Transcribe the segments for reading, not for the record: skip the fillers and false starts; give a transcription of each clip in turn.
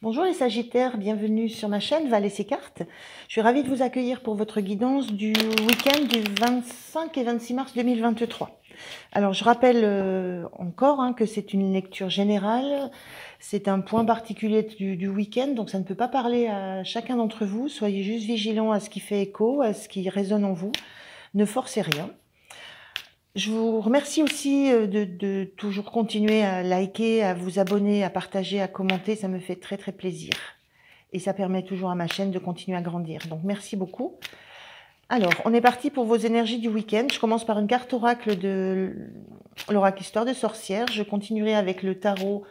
Bonjour les Sagittaires, bienvenue sur ma chaîne Va laisser carte. Je suis ravie de vous accueillir pour votre guidance du week-end du 25 et 26 mars 2023. Alors je rappelle encore que c'est une lecture générale, c'est un point particulier du week-end, donc ça ne peut pas parler à chacun d'entre vous. Soyez juste vigilants à ce qui fait écho, à ce qui résonne en vous. Ne forcez rien. Je vous remercie aussi de toujours continuer à liker, à vous abonner, à partager, à commenter. Ça me fait très très plaisir. Et ça permet toujours à ma chaîne de continuer à grandir. Donc merci beaucoup. Alors, on est parti pour vos énergies du week-end. Je commence par une carte oracle de l'oracle Histoire de sorcière. Je continuerai avec le tarot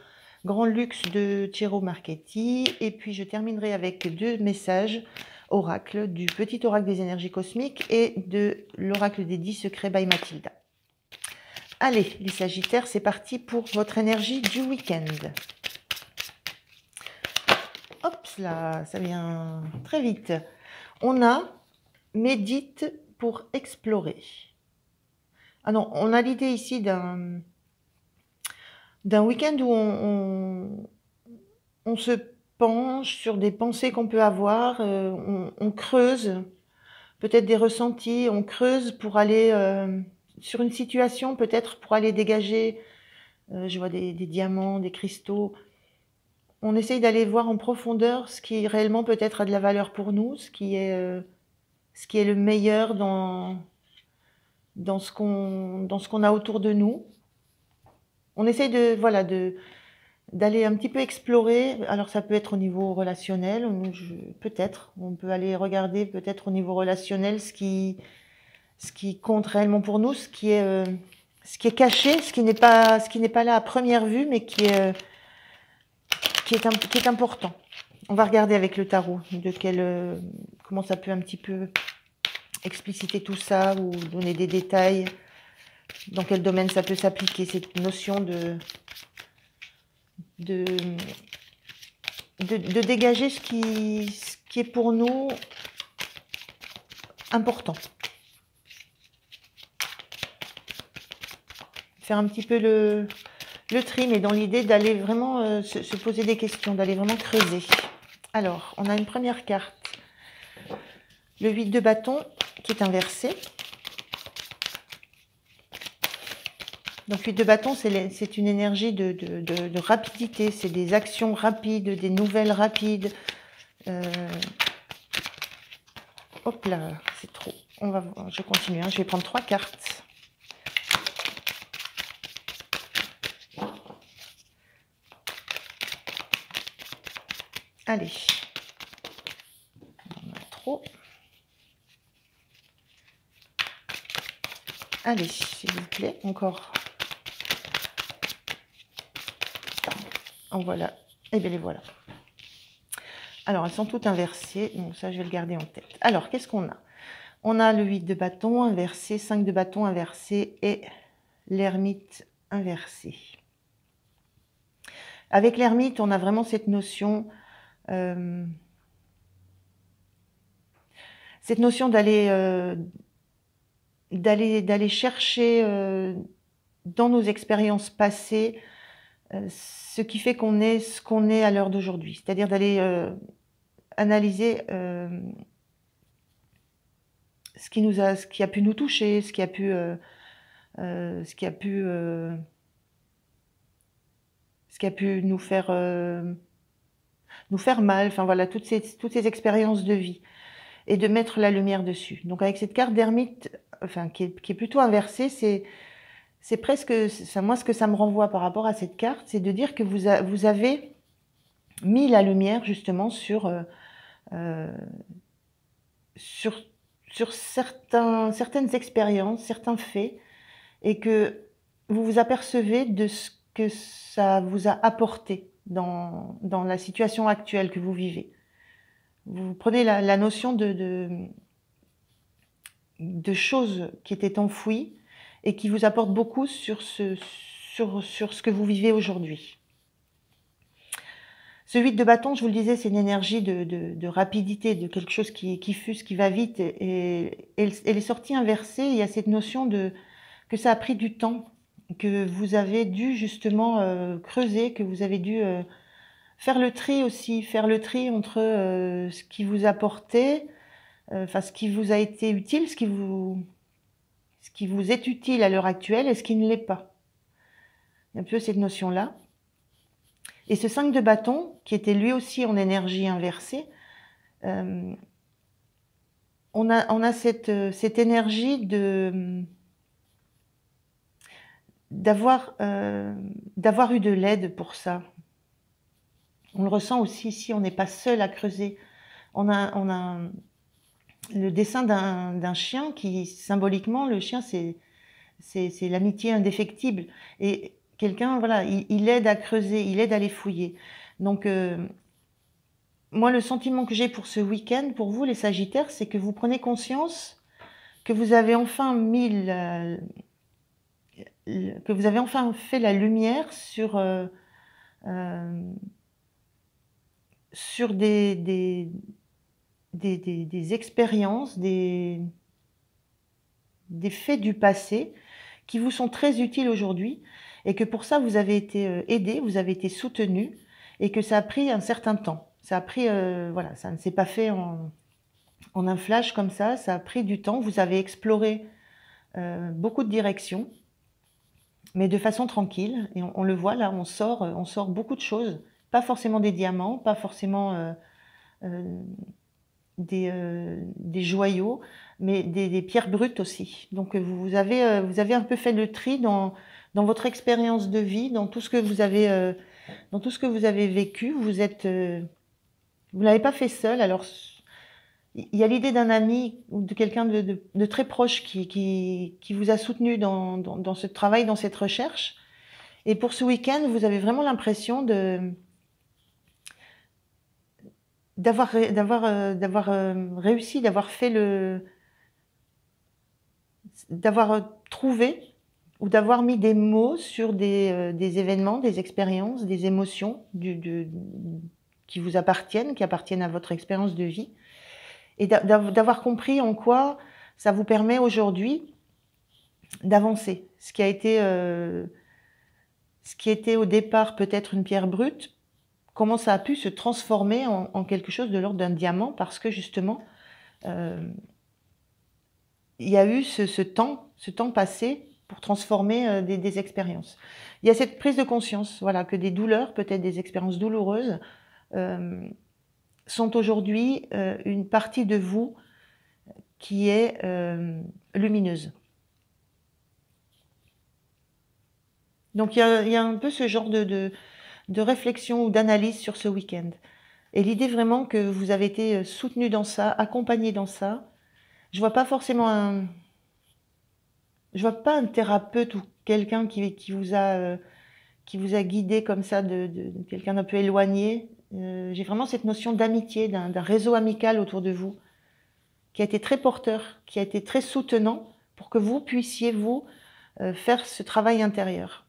Grand Luxe de Thierry Marchetti. Et puis je terminerai avec deux messages oracle du petit oracle des énergies cosmiques et de l'oracle des 10 secrets by Mathilda. Allez, les Sagittaires, c'est parti pour votre énergie du week-end. Hop là, ça vient très vite. On a médite pour explorer. Ah non, on a l'idée ici d'un week-end où on se penche sur des pensées qu'on peut avoir, on creuse peut-être des ressentis, on creuse pour aller sur une situation, peut-être pour aller dégager, je vois des diamants, des cristaux. On essaye d'aller voir en profondeur ce qui réellement peut-être a de la valeur pour nous, ce qui est le meilleur dans ce qu'on a autour de nous. On essaye d'aller un petit peu explorer. Alors ça peut être au niveau relationnel, peut-être. On peut aller regarder peut-être au niveau relationnel ce qui compte réellement pour nous, ce qui est caché, ce qui n'est pas là à première vue, mais qui est important. On va regarder avec le tarot comment ça peut un petit peu expliciter tout ça ou donner des détails, dans quel domaine ça peut s'appliquer, cette notion de dégager ce qui est pour nous important. Faire un petit peu le tri, mais dans l'idée d'aller vraiment se poser des questions, d'aller vraiment creuser. Alors, on a une première carte, le 8 de bâton, qui est inversé. Donc 8 de bâton, c'est une énergie de rapidité, c'est des actions rapides, des nouvelles rapides. Hop là, c'est trop. On va voir, je continue, je vais prendre 3 cartes. Allez. On a trop. Allez, s'il vous plaît, encore. En voilà. Et bien les voilà. Alors, elles sont toutes inversées, donc ça, je vais le garder en tête. Alors, qu'est-ce qu'on a? On a le 8 de bâton inversé, 5 de bâton inversé et l'ermite inversé. Avec l'ermite, on a vraiment cette notion d'aller chercher dans nos expériences passées ce qui fait qu'on est ce qu'on est à l'heure d'aujourd'hui. C'est-à-dire d'aller analyser ce qui a pu nous toucher, ce qui a pu nous faire mal, enfin voilà, toutes ces expériences de vie, et de mettre la lumière dessus. Donc avec cette carte d'ermite, enfin qui est plutôt inversée, c'est presque, moi ce que ça me renvoie par rapport à cette carte, c'est de dire que vous avez mis la lumière justement sur certaines expériences, certains faits, et que vous vous apercevez de ce que ça vous a apporté dans la situation actuelle que vous vivez. Vous prenez la notion de choses qui étaient enfouies et qui vous apportent beaucoup sur ce que vous vivez aujourd'hui. Ce 8 de bâton, je vous le disais, c'est une énergie de rapidité, de quelque chose qui fuse, qui va vite. Et elle est sortie inversée. Il y a cette notion que ça a pris du temps, que vous avez dû justement creuser, que vous avez dû faire le tri aussi, faire le tri entre ce qui vous a apporté, enfin ce qui vous a été utile, ce qui vous est utile à l'heure actuelle et ce qui ne l'est pas. Il y a un peu cette notion-là. Et ce 5 de bâton, qui était lui aussi en énergie inversée, on a cette énergie d'avoir eu de l'aide pour ça. On le ressent aussi ici, on n'est pas seul à creuser. On a le dessin d'un chien qui, symboliquement, le chien, c'est l'amitié indéfectible. Et quelqu'un, voilà, il aide à creuser, il aide à les fouiller. Donc, moi, le sentiment que j'ai pour ce week-end, pour vous, les Sagittaires, c'est que vous prenez conscience que vous avez enfin que vous avez enfin fait la lumière sur des expériences, des faits du passé qui vous sont très utiles aujourd'hui et que pour ça vous avez été aidé, vous avez été soutenu et que ça a pris un certain temps. Ça a pris, voilà, ça ne s'est pas fait en un flash comme ça a pris du temps. Vous avez exploré beaucoup de directions, mais de façon tranquille. Et on le voit là, on sort beaucoup de choses. Pas forcément des diamants, pas forcément des joyaux, mais des pierres brutes aussi. Donc vous avez un peu fait le tri dans votre expérience de vie, dans tout ce que vous avez vécu. Vous l'avez pas fait seul. Alors il y a l'idée d'un ami ou de quelqu'un de très proche qui vous a soutenu dans ce travail, dans cette recherche. Et pour ce week-end, vous avez vraiment l'impression d'avoir réussi, d'avoir trouvé ou d'avoir mis des mots sur des événements, des expériences, des émotions qui vous appartiennent, qui appartiennent à votre expérience de vie, et d'avoir compris en quoi ça vous permet aujourd'hui d'avancer. Ce qui était au départ peut-être une pierre brute, comment ça a pu se transformer en quelque chose de l'ordre d'un diamant, parce que justement, il y a eu ce temps passé pour transformer des expériences. Il y a cette prise de conscience, voilà, que des douleurs, peut-être des expériences douloureuses, sont aujourd'hui une partie de vous qui est lumineuse. Donc il y a un peu ce genre de réflexion ou d'analyse sur ce week-end. Et l'idée vraiment que vous avez été soutenu dans ça, accompagné dans ça. Je vois pas forcément je vois pas un thérapeute ou quelqu'un qui vous a guidé comme ça, de quelqu'un d'un peu éloigné. J'ai vraiment cette notion d'amitié, d'un réseau amical autour de vous, qui a été très porteur, qui a été très soutenant pour que vous puissiez, vous, faire ce travail intérieur.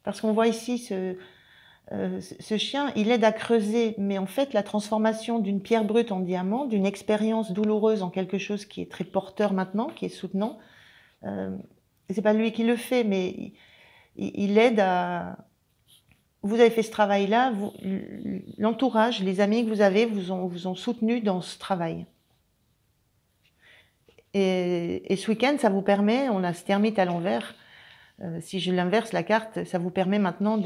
Parce qu'on voit ici ce chien, il aide à creuser, mais en fait, la transformation d'une pierre brute en diamant, d'une expérience douloureuse en quelque chose qui est très porteur maintenant, qui est soutenant, c'est pas lui qui le fait, mais il aide à... Vous avez fait ce travail-là, l'entourage, les amis que vous avez vous ont soutenu dans ce travail. Et ce week-end, ça vous permet, on a ce termite à l'envers, si je l'inverse la carte, ça vous permet maintenant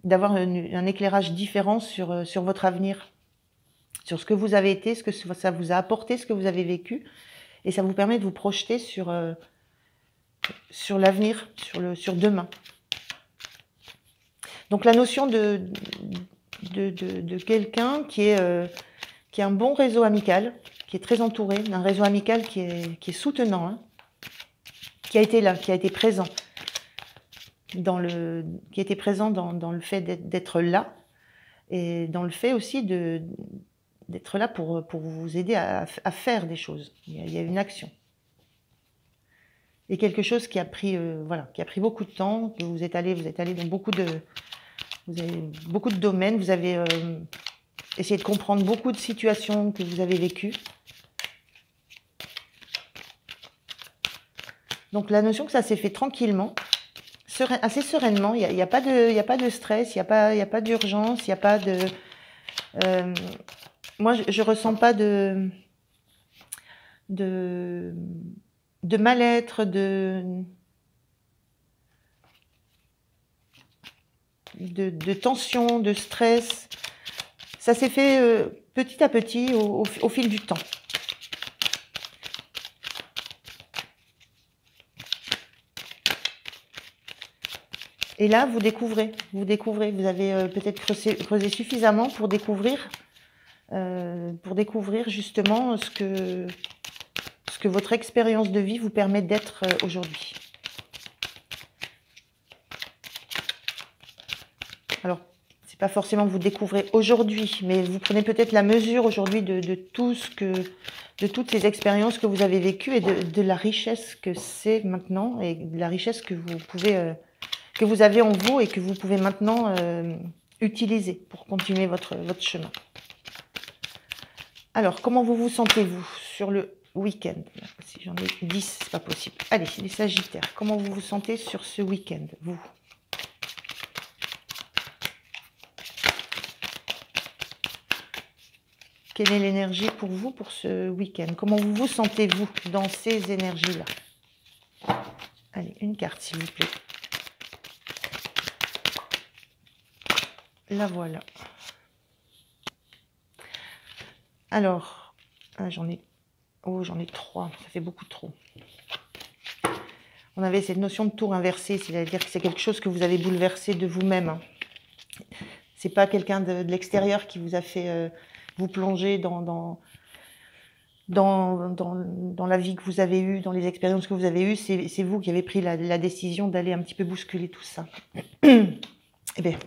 d'avoir un éclairage différent sur votre avenir, sur ce que vous avez été, ce que ça vous a apporté, ce que vous avez vécu, et ça vous permet de vous projeter sur l'avenir, sur demain. Donc la notion de quelqu'un qui a un bon réseau amical, qui est très entouré, d'un réseau amical qui est soutenant, hein, qui a été là, qui a été présent dans le fait d'être là, et dans le fait aussi d'être là pour vous aider à faire des choses. Il y a une action. Et quelque chose qui a pris beaucoup de temps, que vous êtes allé dans beaucoup de domaines, vous avez essayé de comprendre beaucoup de situations que vous avez vécues. Donc la notion que ça s'est fait tranquillement, assez sereinement. Il y a pas de stress, il y a pas d'urgence, il y a pas de... moi, je ressens pas de mal-être, de tension, de stress. Ça s'est fait petit à petit au fil du temps. Et là, vous découvrez, vous avez peut-être creusé suffisamment pour découvrir justement ce que votre expérience de vie vous permet d'être aujourd'hui. Alors, c'est pas forcément que vous découvrez aujourd'hui, mais vous prenez peut-être la mesure aujourd'hui de toutes ces expériences que vous avez vécues et de la richesse que c'est maintenant et de la richesse que vous pouvez que vous avez en vous et que vous pouvez maintenant utiliser pour continuer votre chemin. Alors, comment vous vous sentez-vous sur le week-end? Si j'en ai 10, c'est pas possible. Allez, les Sagittaires, comment vous vous sentez sur ce week-end, vous? Quelle est l'énergie pour vous pour ce week-end? Comment vous sentez-vous dans ces énergies-là? Allez, une carte, s'il vous plaît. La voilà. Alors, j'en ai 3, ça fait beaucoup trop. On avait cette notion de tour inversé, c'est-à-dire que c'est quelque chose que vous avez bouleversé de vous-même. Hein. C'est pas quelqu'un de l'extérieur qui vous a fait vous plonger dans la vie que vous avez eue, dans les expériences que vous avez eues. C'est vous qui avez pris la décision d'aller un petit peu bousculer tout ça. Eh bien,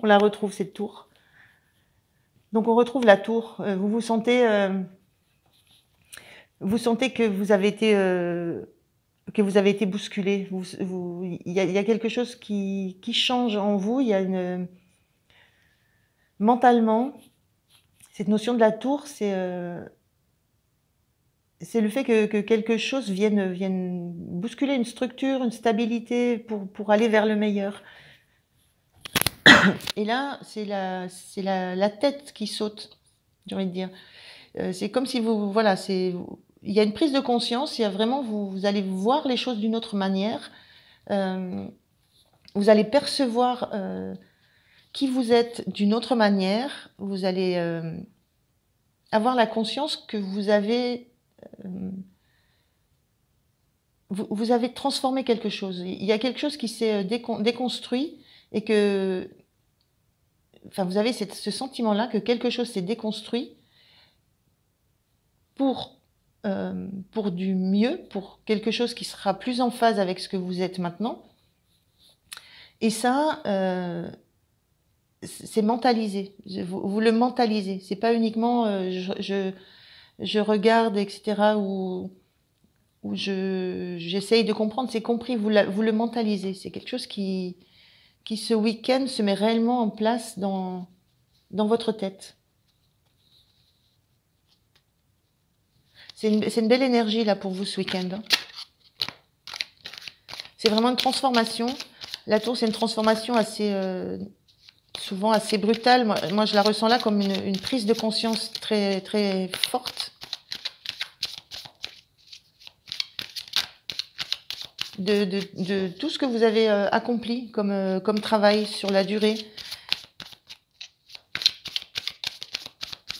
on la retrouve, cette tour. Donc, on retrouve la tour. Vous sentez que vous avez été bousculé. Il y a quelque chose qui change en vous. Il y a mentalement, cette notion de la tour, c'est le fait que quelque chose vienne bousculer une structure, une stabilité pour aller vers le meilleur. Et là, c'est la tête qui saute, j'ai envie de dire. C'est comme si voilà, il y a une prise de conscience, il y a vraiment, vous allez voir les choses d'une autre manière. Vous allez percevoir qui vous êtes d'une autre manière. Vous allez avoir la conscience que vous avez transformé quelque chose. Il y a quelque chose qui s'est déconstruit et que, enfin, vous avez ce sentiment-là que quelque chose s'est déconstruit pour du mieux, pour quelque chose qui sera plus en phase avec ce que vous êtes maintenant. Et ça, c'est mentalisé. Vous le mentalisez. C'est pas uniquement je regarde, etc. ou j'essaye de comprendre. C'est compris. Vous le mentalisez. C'est quelque chose qui ce week-end se met réellement en place dans votre tête. C'est une belle énergie là pour vous ce week-end. Hein. C'est vraiment une transformation. La tour, c'est une transformation assez souvent assez brutale. Moi, je la ressens là comme une prise de conscience très très forte de tout ce que vous avez accompli comme travail sur la durée.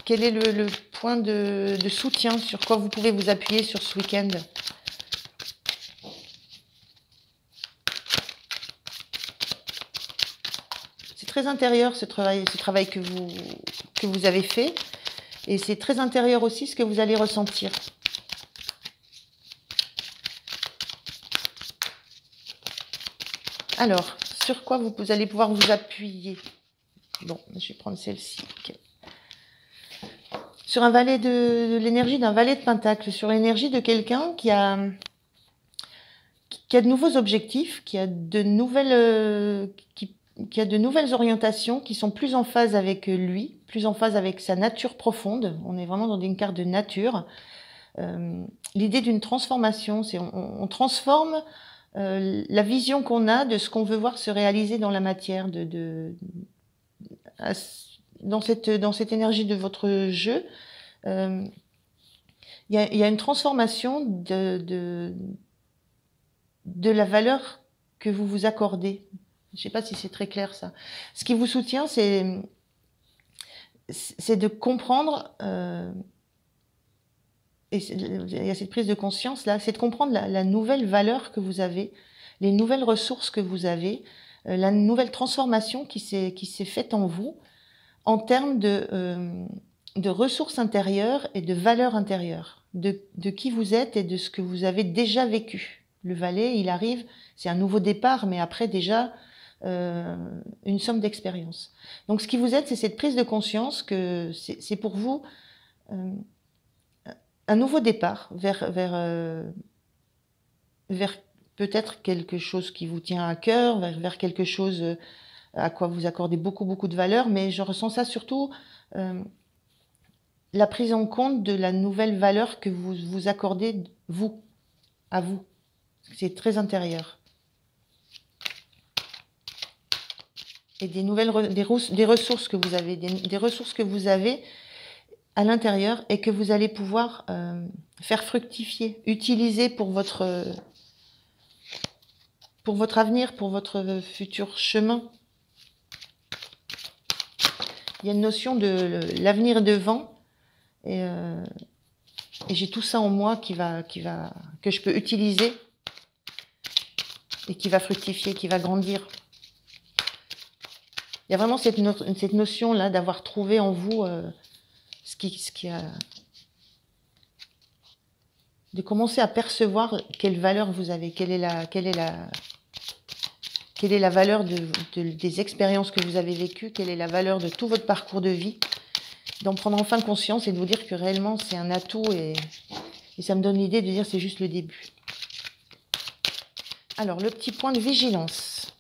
Quel est le point de soutien, sur quoi vous pouvez vous appuyer sur ce week-end? C'est très intérieur ce travail que vous avez fait. Et c'est très intérieur aussi ce que vous allez ressentir. Alors, sur quoi vous allez pouvoir vous appuyer? Bon, je vais prendre celle-ci. Okay. Sur un valet de l'énergie d'un valet de Pentacle, sur l'énergie de quelqu'un qui a de nouveaux objectifs, qui a de nouvelles orientations, qui sont plus en phase avec lui, plus en phase avec sa nature profonde. On est vraiment dans une carte de nature. L'idée d'une transformation, c'est on transforme la vision qu'on a de ce qu'on veut voir se réaliser dans la matière, dans cette énergie de votre jeu. Il y a une transformation de la valeur que vous vous accordez. Je ne sais pas si c'est très clair ça. Ce qui vous soutient, c'est de comprendre, et il y a cette prise de conscience là, c'est de comprendre la nouvelle valeur que vous avez, les nouvelles ressources que vous avez, la nouvelle transformation qui s'est faite en vous en termes de ressources intérieures et de valeurs intérieures, de qui vous êtes et de ce que vous avez déjà vécu. Le valet, il arrive, c'est un nouveau départ, mais après déjà une somme d'expérience. Donc ce qui vous êtes, c'est cette prise de conscience que c'est pour vous un nouveau départ vers peut-être quelque chose qui vous tient à cœur, vers quelque chose à quoi vous accordez beaucoup de valeur, mais je ressens ça surtout la prise en compte de la nouvelle valeur que vous vous accordez, vous, à vous. C'est très intérieur. Et des ressources que vous avez, des ressources que vous avez à l'intérieur et que vous allez pouvoir faire fructifier, utiliser pour votre avenir, pour votre futur chemin. Il y a une notion de l'avenir est devant et j'ai tout ça en moi que je peux utiliser et qui va fructifier, qui va grandir. Il y a vraiment cette notion-là d'avoir trouvé en vous ce qui a... de commencer à percevoir quelle valeur vous avez, quelle est la valeur des expériences que vous avez vécues, quelle est la valeur de tout votre parcours de vie, d'en prendre enfin conscience et de vous dire que réellement c'est un atout et ça me donne l'idée de dire c'est juste le début. Alors, le petit point de vigilance.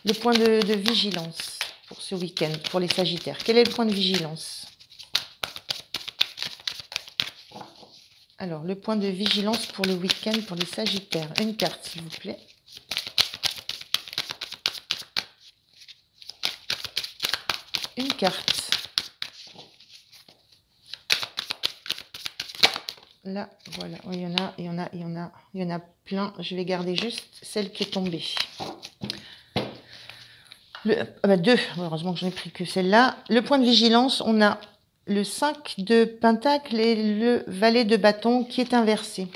Le point de vigilance pour ce week-end, pour les Sagittaires. Quel est le point de vigilance? Alors, le point de vigilance pour le week-end pour les Sagittaires. Une carte, s'il vous plaît. Une carte. Là, voilà. Oh, il y en a plein. Je vais garder juste celle qui est tombée. Deux, heureusement que je n'ai pris que celle-là. Le point de vigilance, on a le 5 de Pentacle et le valet de bâton qui est inversé.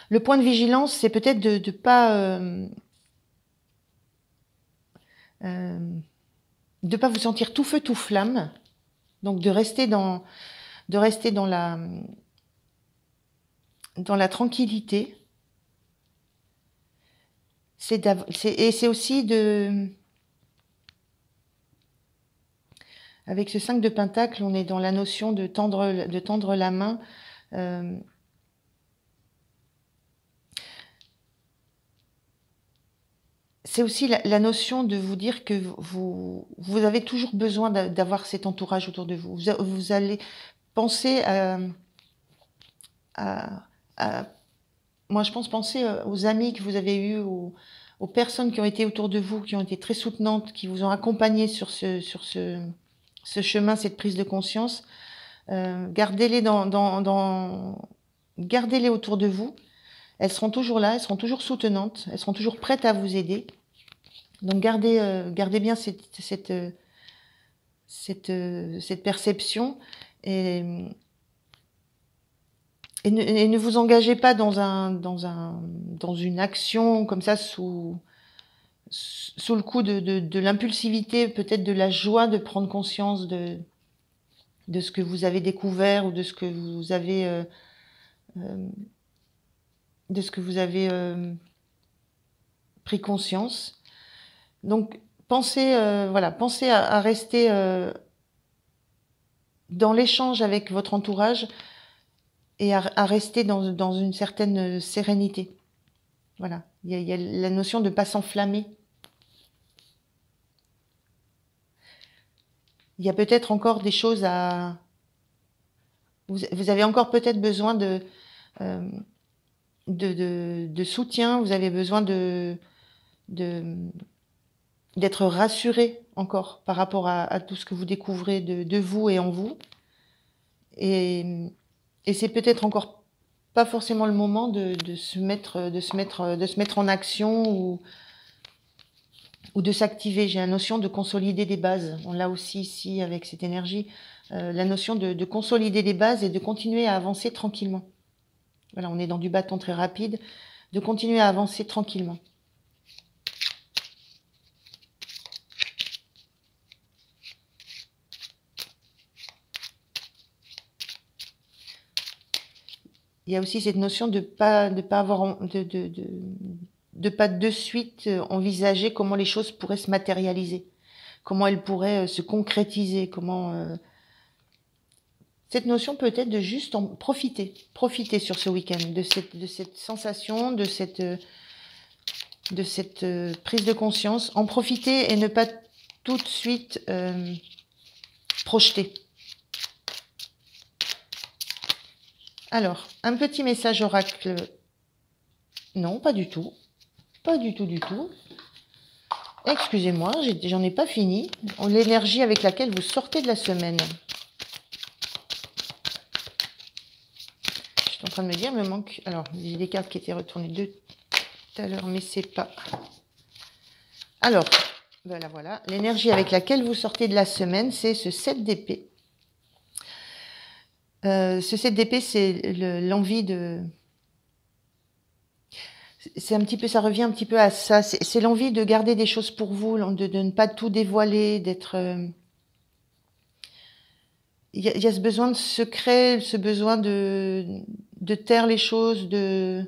Le point de vigilance, c'est peut-être de ne pas vous sentir tout feu, tout flamme. Donc de rester dans la tranquillité. Et c'est aussi avec ce 5 de Pentacle, on est dans la notion de tendre la main. C'est aussi la notion de vous dire que vous avez toujours besoin d'avoir cet entourage autour de vous. Vous allez penser moi je pense penser aux amis que vous avez eus, aux personnes qui ont été autour de vous, qui ont été très soutenantes, qui vous ont accompagné sur ce chemin, cette prise de conscience. Gardez-les gardez-les autour de vous. Elles seront toujours là, elles seront toujours soutenantes, elles seront toujours prêtes à vous aider. Donc gardez bien cette perception et ne vous engagez pas dans une action comme ça sous le coup de l'impulsivité, peut-être de la joie de prendre conscience de ce que vous avez découvert ou de ce que vous avez pris conscience. Donc pensez à rester dans l'échange avec votre entourage et à rester dans une certaine sérénité. Voilà, il y a la notion de ne pas s'enflammer. Il y a peut-être encore des choses à... Vous avez encore peut-être besoin euh, de soutien, vous avez besoin d'être rassuré encore par rapport à tout ce que vous découvrez de vous et en vous. Et c'est peut-être encore pas forcément le moment de se mettre en action ou de s'activer. J'ai la notion de consolider des bases. On l'a aussi ici avec cette énergie. La notion de consolider des bases et de continuer à avancer tranquillement. Voilà, on est dans du bâton très rapide. De continuer à avancer tranquillement. Il y a aussi cette notion de pas avoir de pas de suite envisager comment les choses pourraient se matérialiser, comment elles pourraient se concrétiser, comment cette notion peut-être de juste en profiter sur ce week-end de cette sensation, de cette prise de conscience, en profiter et ne pas tout de suite projeter. Alors, un petit message oracle. Non, pas du tout. Pas du tout, du tout. Excusez-moi, j'en ai pas fini. L'énergie avec laquelle vous sortez de la semaine. Je suis en train de me dire, il me manque... Alors, j'ai des cartes qui étaient retournées tout à l'heure, mais c'est pas... Alors, voilà. L'énergie avec laquelle vous sortez de la semaine, c'est ce 7 d'épée. Ce 7 d'épée, c'est l'envie de... C'est un petit peu, ça revient un petit peu à ça. C'est l'envie de garder des choses pour vous, de ne pas tout dévoiler, d'être... Il y a ce besoin de secret, ce besoin de taire les choses, de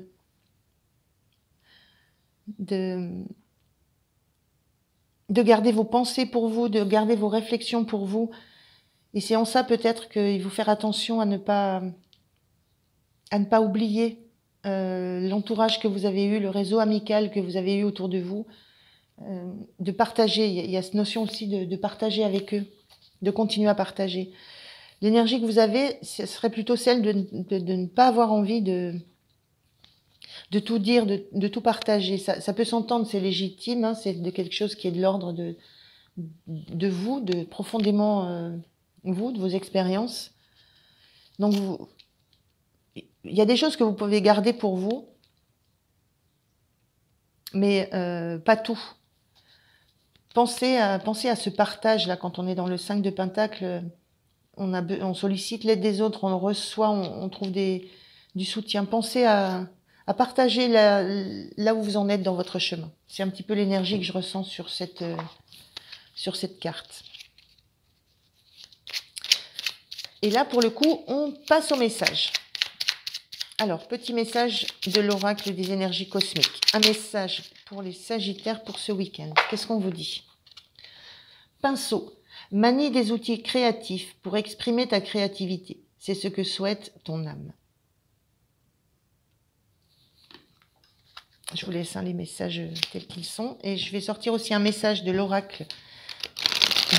garder vos pensées pour vous, de garder vos réflexions pour vous. Et c'est en ça peut-être qu'il faut faire attention à ne pas oublier l'entourage que vous avez eu, le réseau amical que vous avez eu autour de vous, de partager. Il y a cette notion aussi de partager avec eux, de continuer à partager. L'énergie que vous avez, ce serait plutôt celle de ne pas avoir envie de tout dire, de tout partager. Ça peut s'entendre, c'est légitime, hein, c'est de quelque chose qui est de l'ordre de vous, de profondément vous, de vos expériences. Donc, il y a des choses que vous pouvez garder pour vous, mais pas tout. Pensez à ce partage-là, quand on est dans le 5 de Pentacle, on sollicite l'aide des autres, on reçoit, on trouve du soutien. Pensez à partager là où vous en êtes dans votre chemin. C'est un petit peu l'énergie que je ressens sur cette carte. Et là, pour le coup, on passe au message. Alors, petit message de l'oracle des énergies cosmiques. Un message pour les Sagittaires pour ce week-end. Qu'est-ce qu'on vous dit? Pinceau. Manie des outils créatifs pour exprimer ta créativité. C'est ce que souhaite ton âme. Je vous laisse les messages tels qu'ils sont. Et je vais sortir aussi un message de l'oracle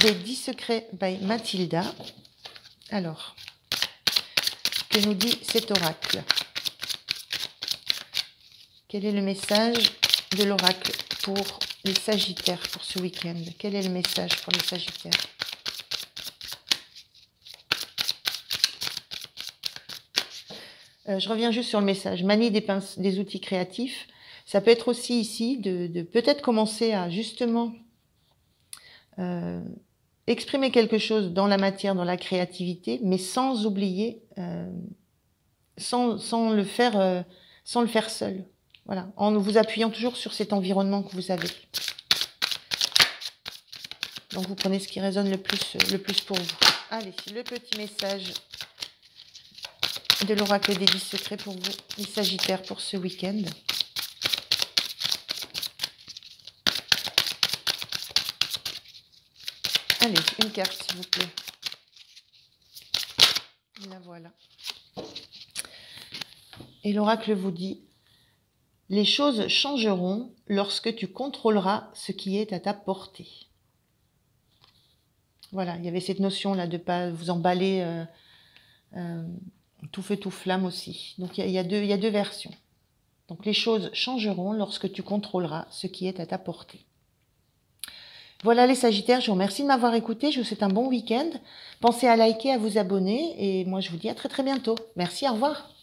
des 10 secrets by Mathilda. Alors, que nous dit cet oracle? Quel est le message de l'oracle pour les Sagittaires pour ce week-end? Quel est le message pour les Sagittaires? Je reviens juste sur le message. Manie des outils créatifs. Ça peut être aussi ici de peut-être commencer à justement exprimer quelque chose dans la matière, dans la créativité, mais sans oublier, sans le faire seul. Voilà, en vous appuyant toujours sur cet environnement que vous avez. Donc vous prenez ce qui résonne le plus pour vous. Allez, le petit message de l'oracle des 10 secrets pour vous, les Sagittaires, pour ce week-end. Allez, une carte, s'il vous plaît. La voilà. Et l'oracle vous dit: les choses changeront lorsque tu contrôleras ce qui est à ta portée. Voilà, il y avait cette notion-là de ne pas vous emballer Tout feu, tout flamme aussi. Donc il y a deux versions. Donc les choses changeront lorsque tu contrôleras ce qui est à ta portée. Voilà les Sagittaires, je vous remercie de m'avoir écouté. Je vous souhaite un bon week-end. Pensez à liker, à vous abonner. Et moi, je vous dis à très très bientôt. Merci, au revoir.